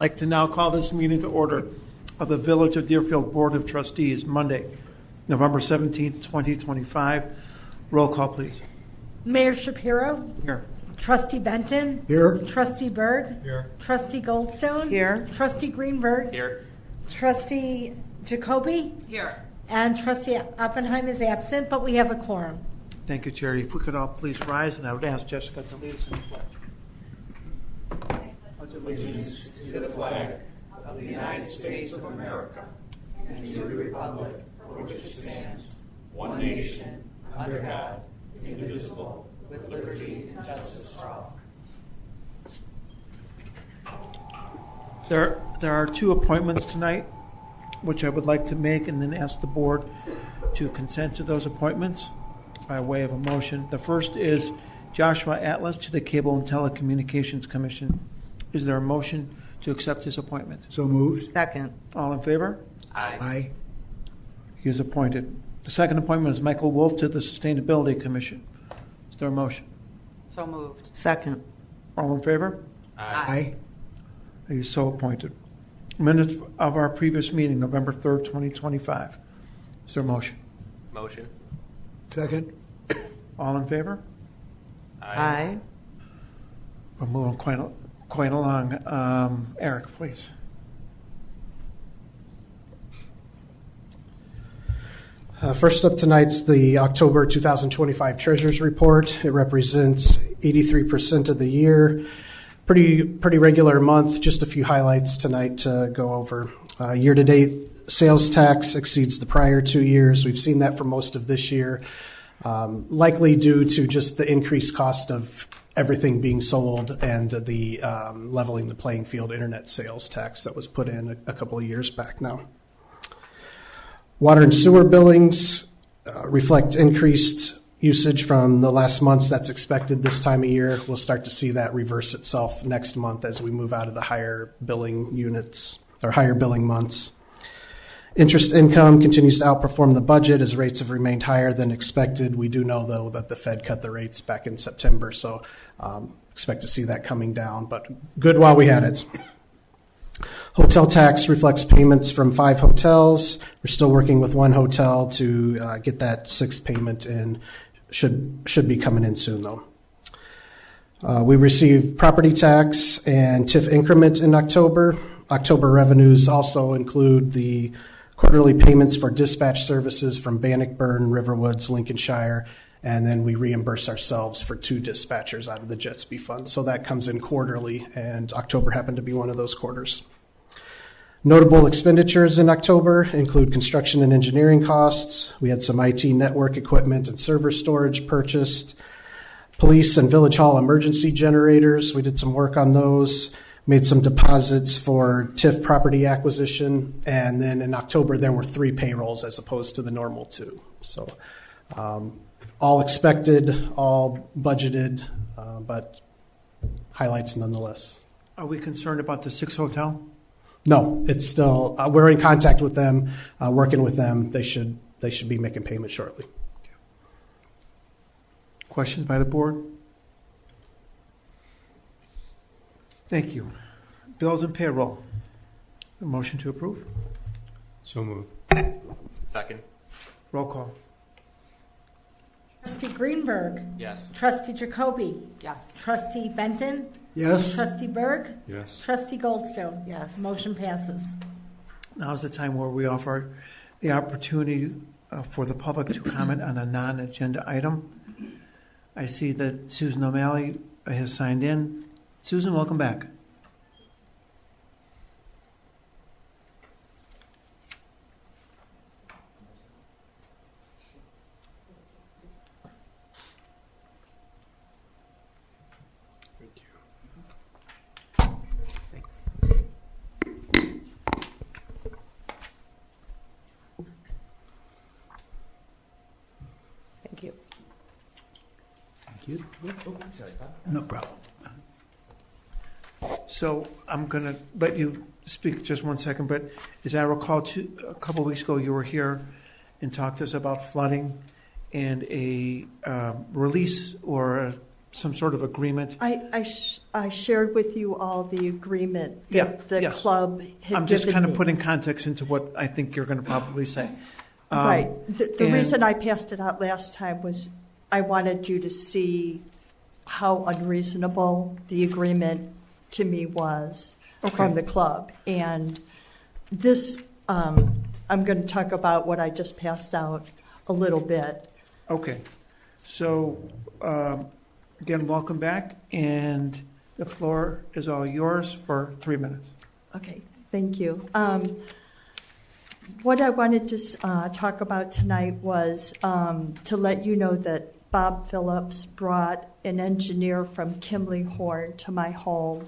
like to now call this meeting to order of the Village of Deerfield Board of Trustees, Monday, November 17th, 2025. Roll call, please. Mayor Shapiro? Here. Trustee Benton? Here. Trustee Berg? Here. Trustee Goldstone? Here. Trustee Greenberg? Here. Trustee Jacoby? Here. And Trustee Oppenheim is absent, but we have a quorum. Thank you, Jerry. If we could all please rise, and I would ask Jessica to lead us in the pledge. Pledge allegiance to the flag of the United States of America and to the republic for which it stands, one nation, under God, indivisible, with liberty and justice for all. There are two appointments tonight, which I would like to make and then ask the board to consent to those appointments by way of a motion. The first is Joshua Atlas to the Cable and Telecommunications Commission. Is there a motion to accept his appointment? So moved. Second. All in favor? Aye. Aye. He is appointed. The second appointment is Michael Wolf to the Sustainability Commission. Is there a motion? So moved. Second. All in favor? Aye. He is so appointed. Minutes of our previous meeting, November 3rd, 2025. Is there a motion? Motion. Second. All in favor? Aye. We're moving quite along. Eric, please. First up tonight's the October 2025 Treasurers Report. It represents 83% of the year. Pretty regular month. Just a few highlights tonight to go over. Year-to-date sales tax exceeds the prior 2 years. We've seen that for most of this year, likely due to just the increased cost of everything being sold and the leveling the playing field internet sales tax that was put in a couple of years back now. Water and sewer billings reflect increased usage from the last months. That's expected this time of year. We'll start to see that reverse itself next month as we move out of the higher billing units or higher billing months. Interest income continues to outperform the budget as rates have remained higher than expected. We do know, though, that the Fed cut the rates back in September, so expect to see that coming down, but good while we had it. Hotel tax reflects payments from 5 hotels. We're still working with one hotel to get that 6th payment in. Should be coming in soon, though. We received property tax and TIF increment in October. October revenues also include the quarterly payments for dispatch services from Bannockburn, Riverwoods, Lincolnshire, and then we reimburse ourselves for 2 dispatchers out of the Jetsby fund. So that comes in quarterly, and October happened to be one of those quarters. Notable expenditures in October include construction and engineering costs. We had some IT network equipment and server storage purchased. Police and Village Hall emergency generators. We did some work on those. Made some deposits for TIF property acquisition. And then in October, there were 3 payrolls as opposed to the normal 2. So all expected, all budgeted, but highlights nonetheless. Are we concerned about the 6 hotel? No, it's still, we're in contact with them, working with them. They should be making payments shortly. Questions by the board? Thank you. Bills and payroll. A motion to approve? So moved. Second. Roll call. Trustee Greenberg? Yes. Trustee Jacoby? Yes. Trustee Benton? Yes. Trustee Berg? Yes. Trustee Goldstone? Yes. Motion passes. Now is the time where we offer the opportunity for the public to comment on a non-agenda item. I see that Susan O'Malley has signed in. Susan, welcome back. Thank you. Thank you. No problem. So I'm going to let you speak just one second, but as I recall, a couple of weeks ago, you were here and talked to us about flooding and a release or a some sort of agreement. I shared with you all the agreement Yeah, that the yes. club had I'm just given kind of me. putting context into what I think you're going to probably say. Right. The and- reason I passed it out last time was I wanted you to see how unreasonable the agreement to me was from the club. And this, I'm going to talk about what I just passed out a little bit. Okay. So, again, welcome back, and the floor is all yours for 3 minutes. Okay, thank you. What I wanted to talk about tonight was to let you know that Bob Phillips brought an engineer from Kimley Horn to my home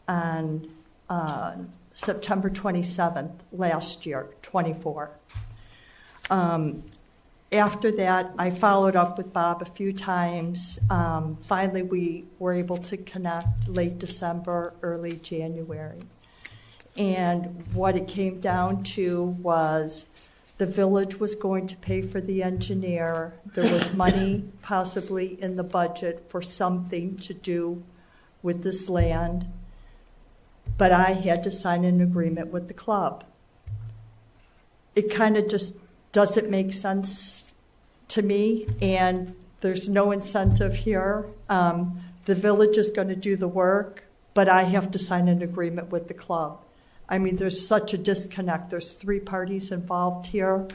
on September 27th last year, 24. After that, I followed up with Bob a few times. Finally, we were able to connect late December, early January. And what it came down to was the village was going to pay for the engineer. There was money possibly in the budget for something to do with this land. But I had to sign an agreement with the club. It kind of just doesn't make sense to me, and there's no incentive here. The village is going to do the work, but I have to sign an agreement with the club. I mean, there's such a disconnect. There's 3 parties involved here.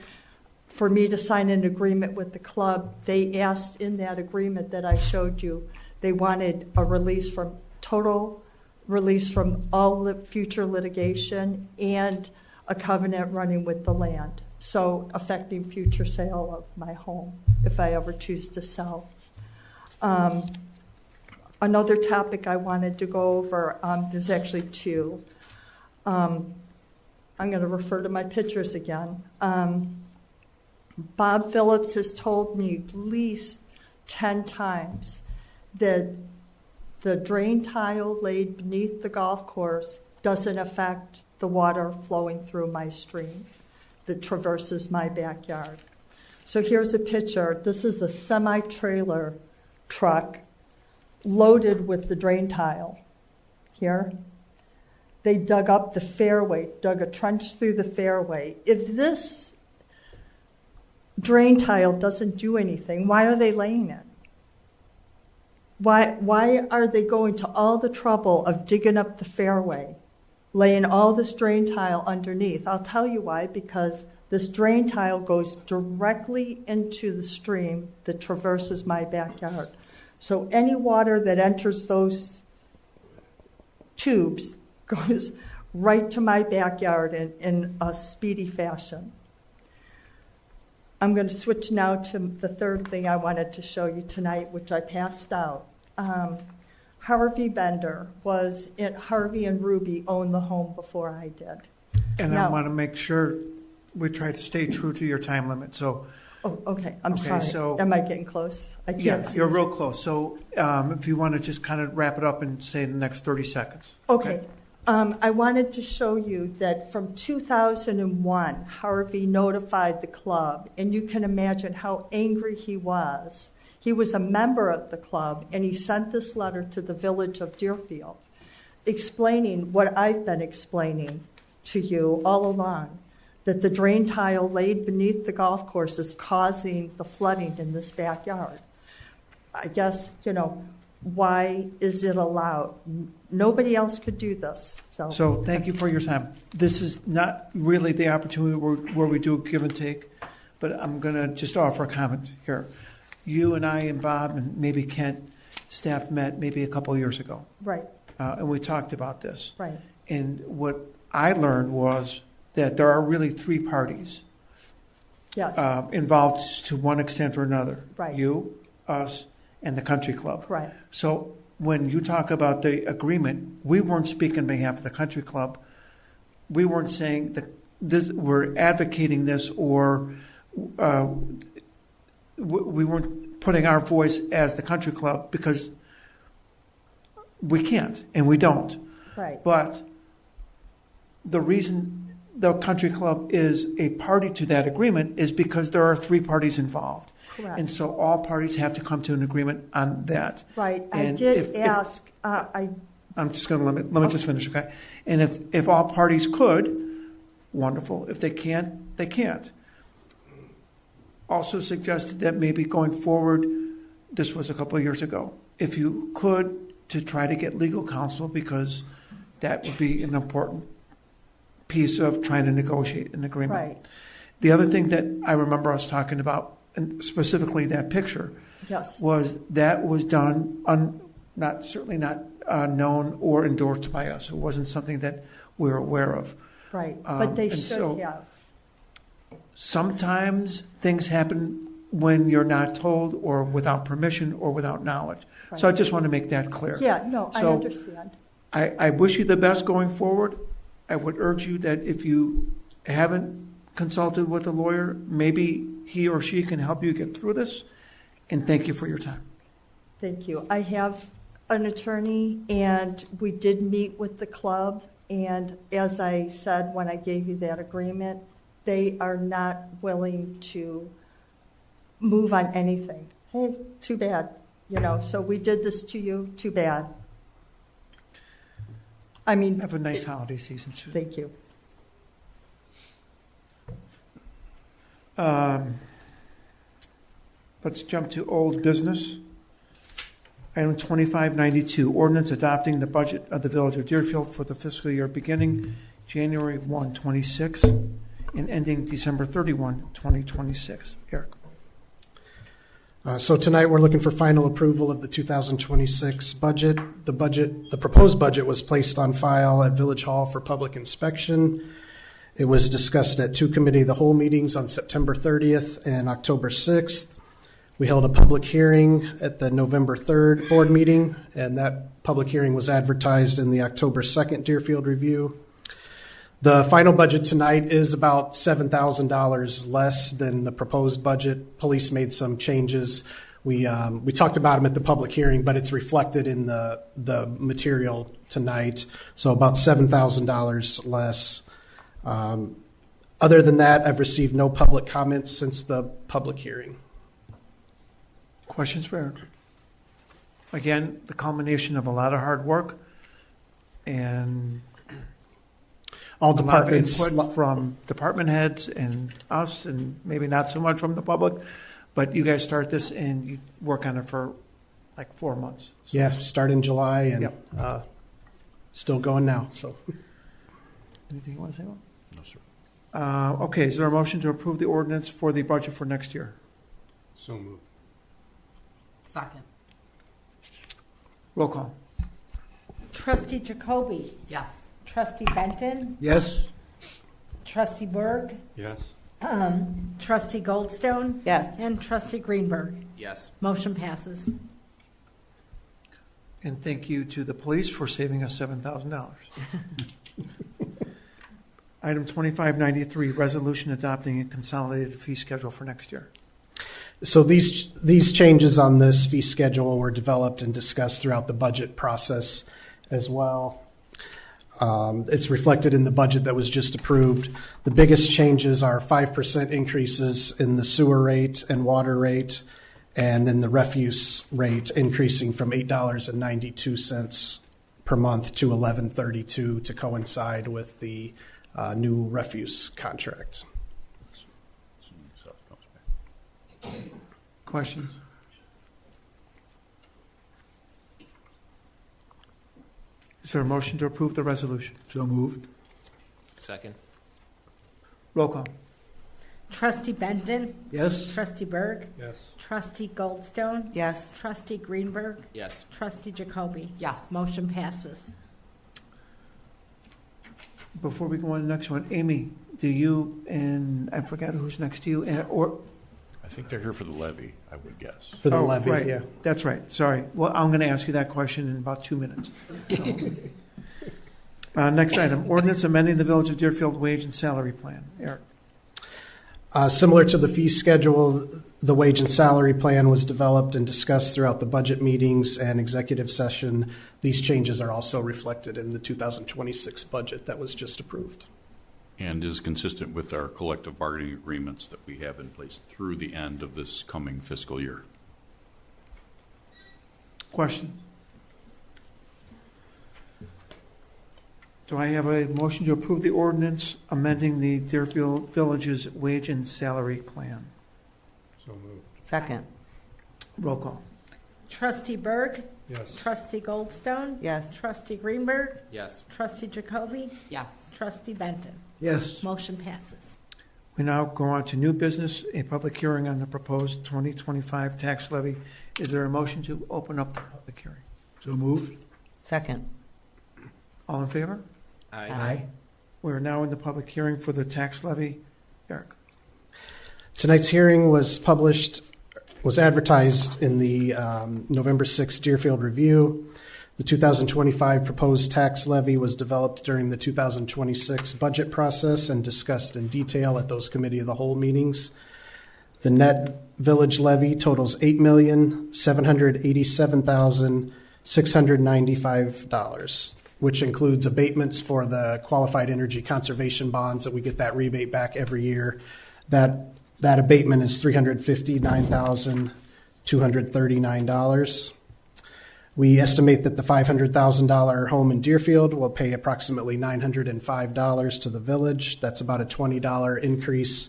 For me to sign an agreement with the club, they asked in that agreement that I showed you, they wanted a total release from all the future litigation and a covenant running with the land, so affecting future sale of my home if I ever choose to sell. Another topic I wanted to go over, there's actually 2. I'm going to refer to my pictures again. Bob Phillips has told me at least 10 times that the drain tile laid beneath the golf course doesn't affect the water flowing through my stream that traverses my backyard. So here's a picture. This is a semi-trailer truck loaded with the drain tile here. They dug up the fairway, dug a trench through the fairway. If this drain tile doesn't do anything, why are they laying it? Why are they going to all the trouble of digging up the fairway, laying all this drain tile underneath? I'll tell you why, because this drain tile goes directly into the stream that traverses my backyard. So any water that enters those tubes goes right to my backyard in a speedy fashion. I'm going to switch now to the third thing I wanted to show you tonight, which I passed out. Harvey Bender Harvey and Ruby owned the home before I did. And Now- I want to make sure we try to stay true to your time limit. So, Oh, okay. I'm Okay, sorry. so- Am I getting close? I can't yeah, see. you're real close. So, if you want to just kind of wrap it up and say the next 30 seconds. Okay. I wanted to show you that from 2001, Harvey notified the club, and you can imagine how angry he was. He was a member of the club, and he sent this letter to the village of Deerfield, explaining what I've been explaining to you all along, that the drain tile laid beneath the golf course is causing the flooding in this backyard. I guess, why is it allowed? Nobody else could do this. So thank you for your time. This is not really the opportunity where we do give and take, but I'm going to just offer a comment here. You and I and Bob and maybe Kent, staff met maybe a couple of years ago. Right, And we talked about this. right, And what I learned was that there are really 3 parties yes, involved to one extent or another. Right. You, us, and the country club. right, So when you talk about the agreement, we weren't speaking on behalf of the country club. We weren't saying that we're advocating this, or we weren't putting our voice as the country club, because we can't and we don't. right, But the reason the country club is a party to that agreement is because there are 3 parties involved. Correct. And so all parties have to come to an agreement on that. Right. I And did ask, I'm just going to let me just finish, okay? And if all parties could, wonderful. If they can't, they can't. Also suggested that maybe going forward, this was a couple of years ago, if you could, to try to get legal counsel, because that would be an important piece of trying to negotiate an agreement. right, The other thing that I remember us talking about, and specifically that picture, yes, was done certainly not known or endorsed by us. It wasn't something that we're aware of. right. But they and should so- have. Sometimes things happen when you're not told or without permission or without knowledge. So I Right. just want to make that clear. Yeah, no, I So- understand. I wish you the best going forward. I would urge you that if you haven't consulted with a lawyer, maybe he or she can help you get through this. And thank you for your time. Thank you. I have an attorney, and we did meet with the club, and as I said when I gave you that agreement, they are not willing to move on anything. Hey, too bad, so we did this to you, too bad. I mean, Have a nice holiday season, Susan. thank you. Let's jump to old business. Item 2592, ordinance adopting the budget of the Village of Deerfield for the fiscal year beginning January 1, 26 and ending December 31, 2026. Eric. So tonight, we're looking for final approval of the 2026 budget. The proposed budget was placed on file at Village Hall for public inspection. It was discussed at two committee of the whole meetings on September 30th and October 6th. We held a public hearing at the November 3rd board meeting, and that public hearing was advertised in the October 2nd Deerfield Review. The final budget tonight is about $7,000 less than the proposed budget. Police made some changes. We talked about them at the public hearing, but it's reflected in the material tonight. So about $7,000 less. Other than that, I've received no public comments since the public hearing. Questions for Eric? Again, the culmination of a lot of hard work and All a lot of departments. input from department heads and us, and maybe not so much from the public, but you guys start this and you work on it for like 4 months. Yeah, start in July and Yep. still going now. So Anything you want to say? Well? No, sir. Okay, is there a motion to approve the ordinance for the budget for next year? So moved. Second. Roll call. Trustee Jacoby. Yes. Trustee Benton. Yes. Trustee Berg. Yes. Trustee Goldstone. Yes. And Trustee Greenberg. Yes. Motion passes. And thank you to the police for saving us $7,000. Item 2593, resolution adopting a consolidated fee schedule for next year. So these changes on this fee schedule were developed and discussed throughout the budget process as well. It's reflected in the budget that was just approved. The biggest changes are 5% increases in the sewer rate and water rate, and then the refuse rate increasing from $8.92 per month to $11.32 to coincide with the new refuse contract. Questions? Is there a motion to approve the resolution? So moved. Second. Roll call. Trustee Benton. Yes. Trustee Berg. Yes. Trustee Goldstone. Yes. Trustee Greenberg. Yes. Trustee Jacoby. Yes. Motion passes. Before we go on to the next one, Amy, do you, and I forgot who's next to you, or I think they're here for the levy, I would guess. For the Oh, levy, right. yeah. That's right. Sorry. Well, I'm going to ask you that question in about 2 minutes. So. Next item, ordinance amending the Village of Deerfield wage and salary plan. Eric. Similar to the fee schedule, the wage and salary plan was developed and discussed throughout the budget meetings and executive session. These changes are also reflected in the 2026 budget that was just approved. and is consistent with our collective bargaining agreements that we have in place through the end of this coming fiscal year. Questions? Do I have a motion to approve the ordinance amending the Deerfield Village's wage and salary plan? So moved. Second. Roll call. Trustee Berg. Yes. Trustee Goldstone. Yes. Trustee Greenberg. Yes. Trustee Jacoby. Yes. Trustee Benton. Yes. Motion passes. We now go on to new business, a public hearing on the proposed 2025 tax levy. Is there a motion to open up the public hearing? So moved. Second. All in favor? Aye. We are now in the public hearing for the tax levy. Eric? Tonight's hearing was advertised in the November 6th Deerfield Review. The 2025 proposed tax levy was developed during the 2026 budget process and discussed in detail at those committee of the whole meetings. The net village levy totals $8,787,695, which includes abatements for the qualified energy conservation bonds that we get that rebate back every year. That abatement is $359,239. We estimate that the $500,000 home in Deerfield will pay approximately $905 to the village. That's about a $20 increase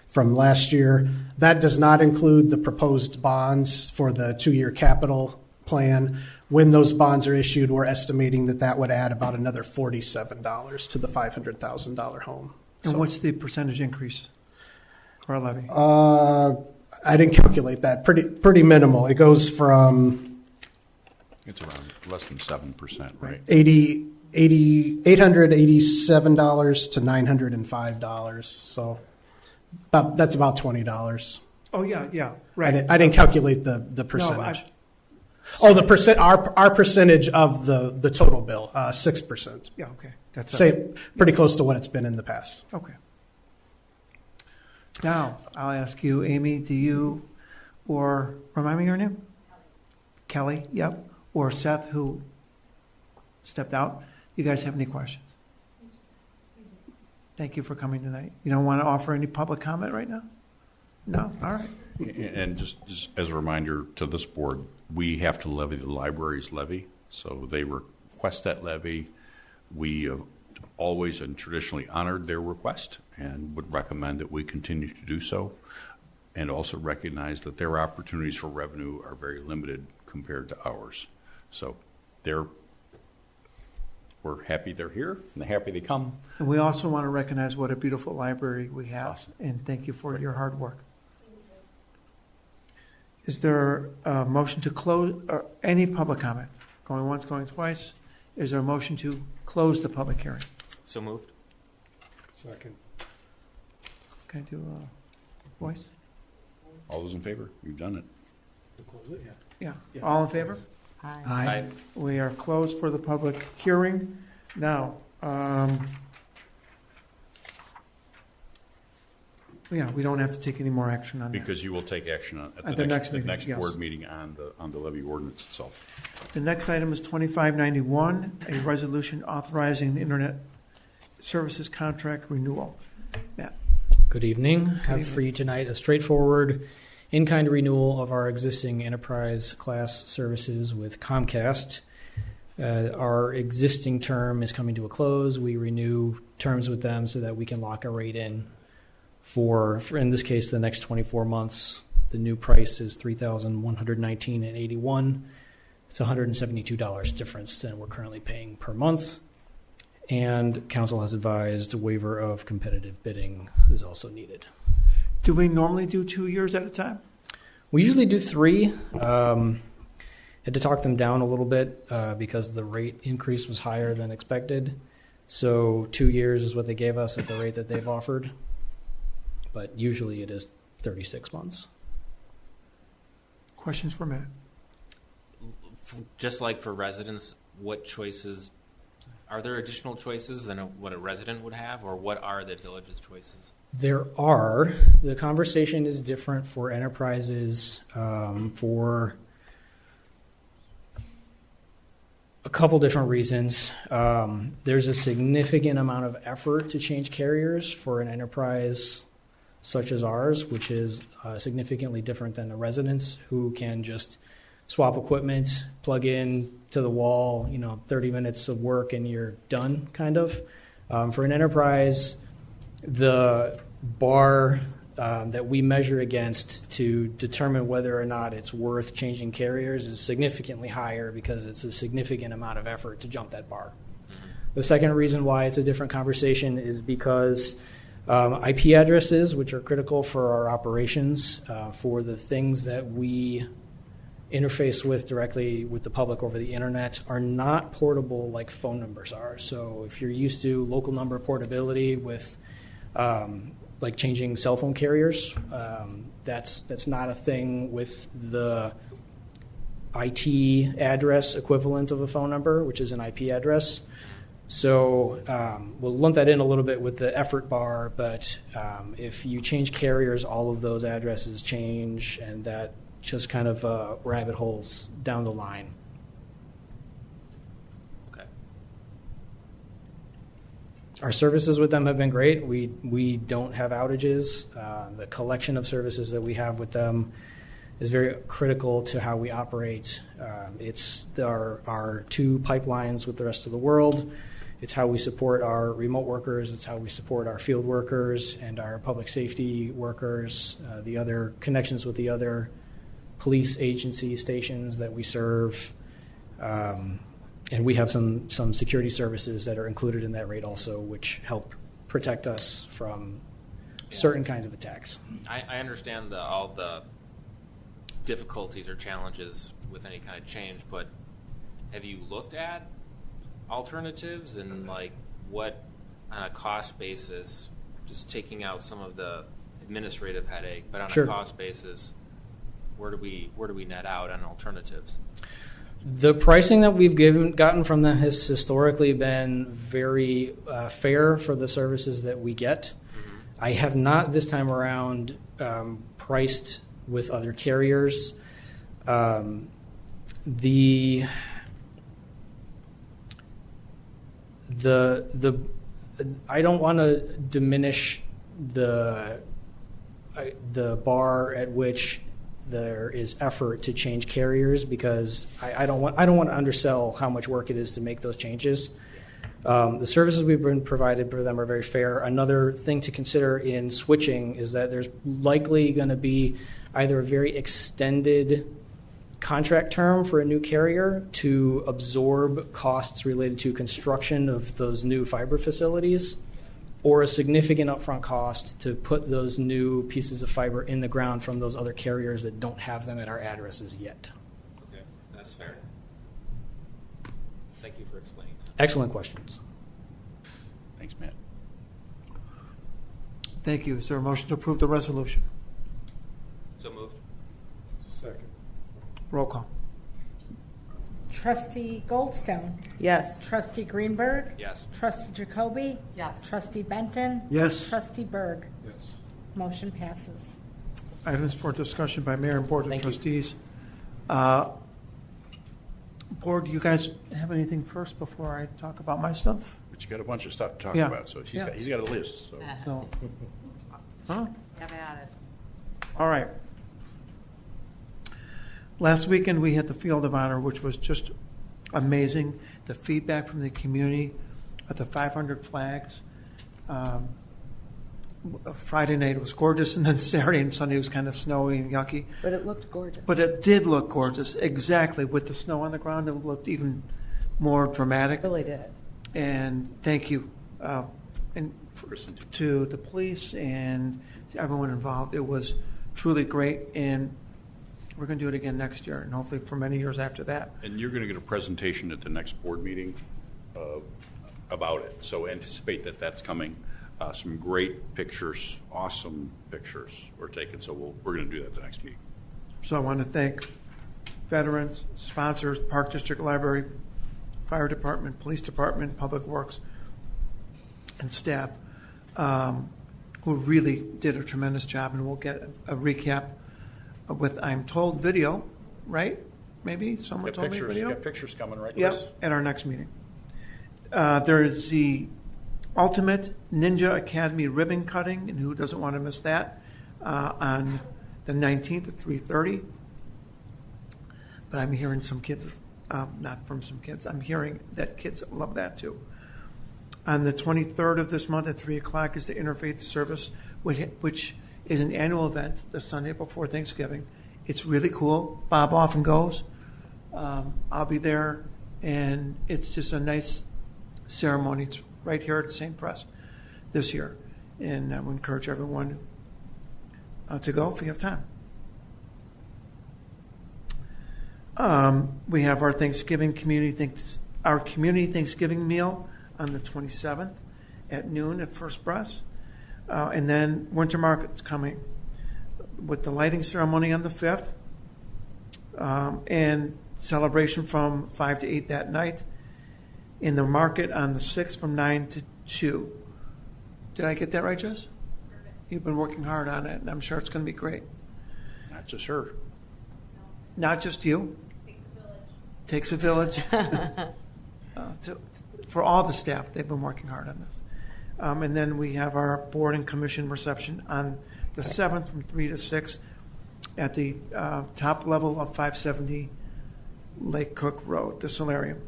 from last year. That does not include the proposed bonds for the 2-year capital plan. When those bonds are issued, we're estimating that would add about another $47 to the $500,000 home. And what's the percentage increase for our levy? I didn't calculate that. Pretty minimal. It goes from It's around less than 7%, right? $887 to $905. So that's about $20. Oh, yeah, right. I didn't calculate the percentage. The percent. Our percentage of the total bill, 6%. Yeah, okay. That's pretty close to what it's been in the past. Okay. Now, I'll ask you, Amy, do you, or remind me your name? Kelly, yep. Or Seth, who stepped out. You guys have any questions? Thank you for coming tonight. You don't want to offer any public comment right now? No? All right. And just as a reminder to this board, we have to levy the library's levy. So they request that levy. We have always and traditionally honored their request and would recommend that we continue to do so, and also recognize that their opportunities for revenue are very limited compared to ours. So we're happy they're here and they're happy they come. And we also want to recognize what a beautiful library we have. Awesome. And thank you for your hard work. Is there a motion to close, or any public comment? Going once, going twice. Is there a motion to close the public hearing? So moved. Second. Can I do a voice? All those in favor? You've done it. Yeah. All in favor? Aye. Aye. We are closed for the public hearing. Now, we don't have to take any more action on that. Because you will take action at At the the next next meeting, yes. board meeting on the levy ordinance itself. The next item is 2591, a resolution authorizing the Internet Services Contract renewal. Matt? Good evening. Have evening. for you tonight a straightforward in-kind renewal of our existing enterprise class services with Comcast. Our existing term is coming to a close. We renew terms with them so that we can lock a rate in for in this case, the next 24 months. The new price is $3,119.81. It's $172 difference than we're currently paying per month. And council has advised a waiver of competitive bidding is also needed. Do we normally do 2 years at a time? We usually do 3. Had to talk them down a little bit because the rate increase was higher than expected. So 2 years is what they gave us at the rate that they've offered. But usually it is 36 months. Questions for Matt? Just like for residents, what choices, are there additional choices than what a resident would have, or what are the village's choices? There are. The conversation is different for enterprises. For a couple different reasons. There's a significant amount of effort to change carriers for an enterprise such as ours, which is significantly different than a residence who can just swap equipment, plug in to the wall, 30 minutes of work and you're done, kind of. For an enterprise, the bar that we measure against to determine whether or not it's worth changing carriers is significantly higher because it's a significant amount of effort to jump that bar. The second reason why it's a different conversation is because IP addresses, which are critical for our operations, for the things that we interface with directly with the public over the internet, are not portable like phone numbers are. So if you're used to local number portability with like changing cell phone carriers, that's not a thing with the IT address equivalent of a phone number, which is an IP address. So we'll lump that in a little bit with the effort bar, but if you change carriers, all of those addresses change, and that just kind of rabbit holes down the line. Okay. Our services with them have been great. We don't have outages. The collection of services that we have with them is very critical to how we operate. It's our two pipelines with the rest of the world. It's how we support our remote workers. It's how we support our field workers and our public safety workers, the other connections with the other police agency stations that we serve. And we have some security services that are included in that rate also, which help protect us from certain kinds of attacks. I understand all the difficulties or challenges with any kind of change, but have you looked at alternatives and like what on a cost basis, just taking out some of the administrative headache, but on Sure. a cost basis, where do we net out on alternatives? The pricing that we've gotten from them has historically been very fair for the services that we get. Mm-hmm. I have not this time around priced with other carriers. The I don't want to diminish the bar at which there is effort to change carriers, because I don't want to undersell how much work it is to make those changes. The services we've been provided for them are very fair. Another thing to consider in switching is that there's likely going to be either a very extended contract term for a new carrier to absorb costs related to construction of those new fiber facilities, or a significant upfront cost to put those new pieces of fiber in the ground from those other carriers that don't have them at our addresses yet. Okay, that's fair. Thank you for explaining that. Excellent questions. Thanks, Matt. Thank you. Is there a motion to approve the resolution? So moved. Second. Roll call. Trustee Goldstone. Yes. Trustee Greenberg. Yes. Trustee Jacoby. Yes. Trustee Benton. Yes. Trustee Berg. Yes. Motion passes. Items for discussion by Mayor and Board of Thank you. Trustees. Board, you guys have anything first before I talk about my stuff? But you got a bunch of stuff to talk Yeah. about, so Yeah. he's got a list. So. So, huh? Have at it. All right. Last weekend, we had the Field of Honor, which was just amazing. The feedback from the community at the 500 flags. Friday night it was gorgeous, and then Saturday and Sunday was kind of snowy and yucky. But it looked gorgeous. But it did look gorgeous, exactly. With the snow on the ground, it looked even more dramatic. It really did. And thank you to the police and to everyone involved. It was truly great, and we're going to do it again next year, and hopefully for many years after that. And you're going to get a presentation at the next board meeting about it. So anticipate that that's coming. Some great pictures, awesome pictures were taken. So we're going to do that at the next meeting. So I want to thank veterans, sponsors, Park District Library, Fire Department, Police Department, Public Works, and staff who really did a tremendous job. And we'll get a recap with, I'm told, video, right? maybe someone Got told me. pictures, But, got pictures coming, right, Yep, Chris? at our next meeting. There's the Ultimate Ninja Academy ribbon cutting, and who doesn't want to miss that, on the 19th at 3:30. But I'm hearing some kids, not from some kids, I'm hearing that kids love that too. On the 23rd of this month at 3 o'clock is the Interfaith Service, which is an annual event the Sunday before Thanksgiving. It's really cool. Bob often goes. I'll be there, and it's just a nice ceremony. It's right here at St. Press this year, and I would encourage everyone to go if you have time. We have our community Thanksgiving meal on the 27th at noon at First Press, and then Winter Market's coming with the lighting ceremony on the 5th, and celebration from 5 to 8 that night. In the market on the 6th from 9 to 2. Did I get that right, Jess? You've been working hard on it, and I'm sure it's going to be great. Not just her. Not just you. Takes a village. For all the staff, they've been working hard on this. And then we have our board and commission reception on the 7th from 3 to 6 at the top level of 570 Lake Cook Road, the solarium.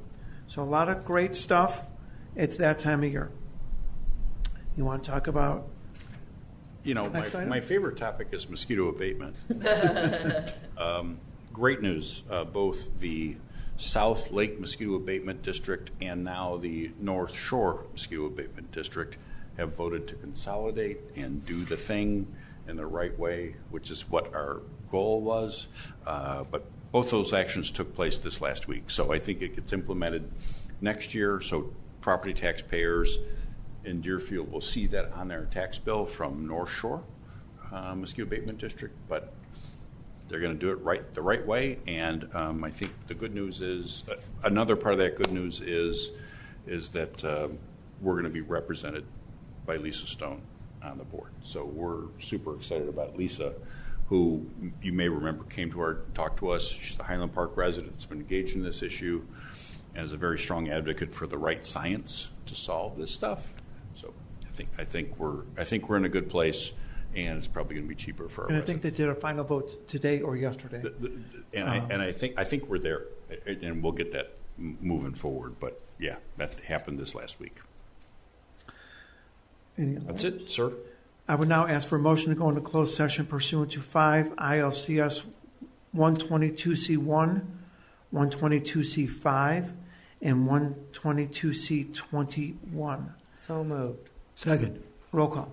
So a lot of great stuff. It's that time of year. You want to talk about? You know, my favorite topic is mosquito abatement. Great news. Both the South Lake Mosquito Abatement District and now the North Shore Mosquito Abatement District have voted to consolidate and do the thing in the right way, which is what our goal was. But both those actions took place this last week. So I think it gets implemented next year. So property taxpayers in Deerfield will see that on their tax bill from North Shore Mosquito Abatement District. But they're going to do it the right way. And I think the good news is, another part of that good news is that we're going to be represented by Lisa Stone on the board. So we're super excited about Lisa, who you may remember came to talk to us. She's a Highland Park resident that's been engaged in this issue and is a very strong advocate for the right science to solve this stuff. So I think we're in a good place, and it's probably going to be cheaper for our And I residents. think they did a final vote today or yesterday. I think we're there, and we'll get that moving forward. But yeah, that happened this last week. That's it, sir. I would now ask for a motion to go into closed session pursuant to 5 ILCS 122C1, 122C5, and 122C21. So moved. Second. Roll call.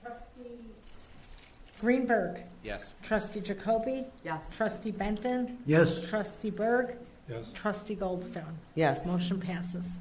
Trustee Greenberg. Yes. Trustee Jacoby. Yes. Trustee Benton. Yes. Trustee Berg. Yes. Trustee Goldstone. Yes. Motion passes.